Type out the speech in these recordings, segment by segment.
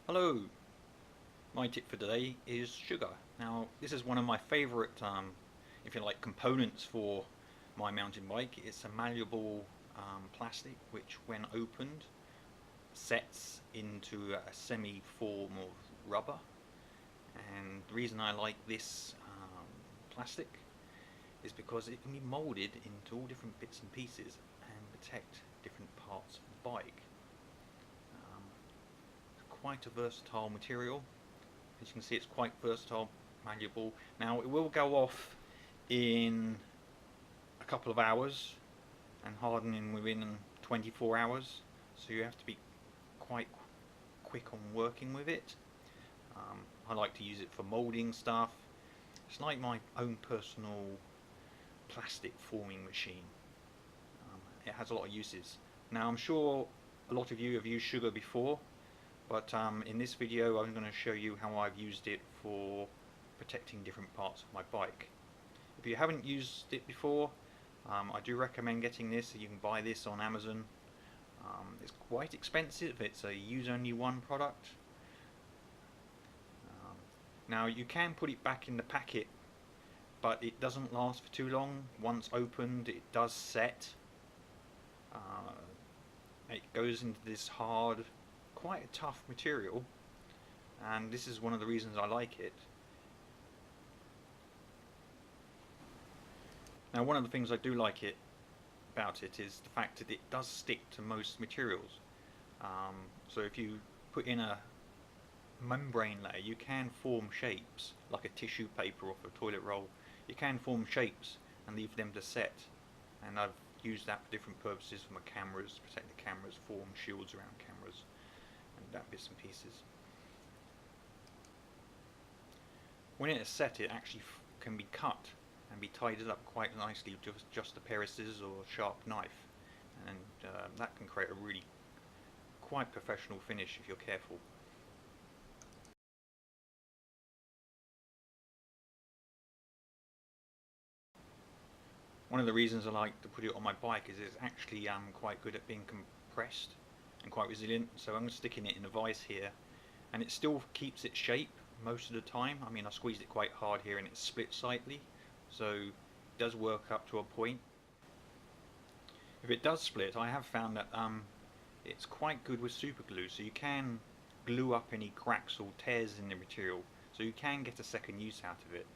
Hello, my tip for today is sugar. Now this is one of my favourite, if you like, components for my mountain bike. It's a malleable plastic which when opened sets into a semi-form of rubber, and the reason I like this plastic is because it can be moulded into all different bits and pieces and protect different parts of the bike. Quite a versatile material. As you can see, it's quite versatile, malleable. Now it will go off in a couple of hours and harden within 24 hours, so you have to be quite quick on working with it. I like to use it for moulding stuff. It's like my own personal plastic forming machine. It has a lot of uses. Now I'm sure a lot of you have used sugar before, but in this video I'm going to show you how I've used it for protecting different parts of my bike. If you haven't used it before, I do recommend getting this. You can buy this on Amazon. It's quite expensive. It's a use only one product. Now you can put it back in the packet, but it doesn't last for too long. Once opened, it does set. It goes into this hard, quite a tough material, and this is one of the reasons I like it. Now one of the things I do like about it is the fact that it does stick to most materials. So if you put in a membrane layer, you can form shapes like a tissue paper off a toilet roll. You can form shapes and leave them to set, and I've used that for different purposes for my cameras, to protect the cameras, form shields around cameras and that bits and pieces. When it is set, it actually can be cut and be tidied up quite nicely with just a pair of scissors or a sharp knife, and that can create a really quite professional finish if you're careful. One of the reasons I like to put it on my bike is it's actually quite good at being compressed and quite resilient. So I'm sticking it in a vise here, and it still keeps its shape most of the time. I mean, I squeezed it quite hard here and it's split slightly, so it does work up to a point. If it does split, I have found that it's quite good with super glue, so you can glue up any cracks or tears in the material, so you can get a second use out of it.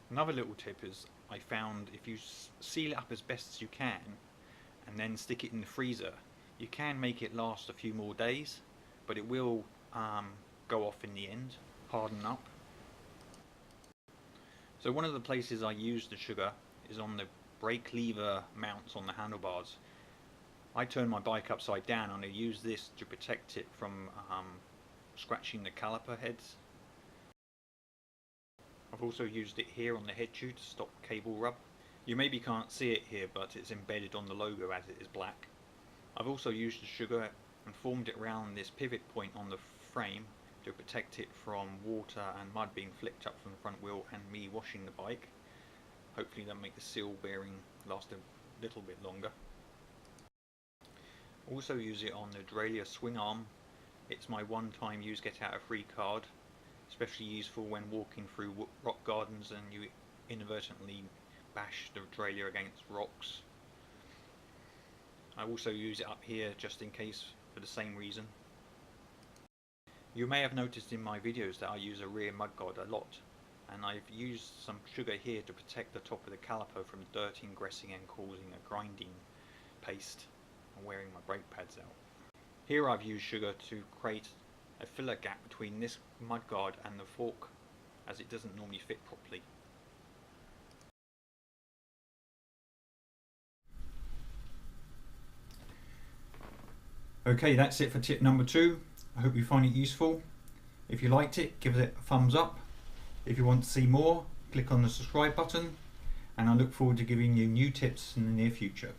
Another little tip is I found if you seal it up as best as you can and then stick it in the freezer, you can make it last a few more days, but it will go off in the end, harden up. So one of the places I use the sugar is on the brake lever mounts on the handlebars. I turn my bike upside down and I use this to protect it from scratching the caliper heads. I've also used it here on the head shoe to stop cable rub. You maybe can't see it here, but it's embedded on the logo as it is black. I've also used the sugar and formed it around this pivot point on the frame to protect it from water and mud being flicked up from the front wheel and me washing the bike. Hopefully that'll make the seal bearing last a little bit longer. Also use it on the derailleur swing arm. It's my one-time use get out of free card, especially useful when walking through rock gardens and you inadvertently bash the derailleur against rocks. I also use it up here just in case for the same reason. You may have noticed in my videos that I use a rear mudguard a lot, and I've used some sugar here to protect the top of the caliper from dirt ingressing and causing a grinding paste and wearing my brake pads out. Here I've used sugar to create a filler gap between this mudguard and the fork, as it doesn't normally fit properly. Okay, that's it for tip number 2. I hope you find it useful. If you liked it, give it a thumbs up. If you want to see more, click on the subscribe button, and I look forward to giving you new tips in the near future.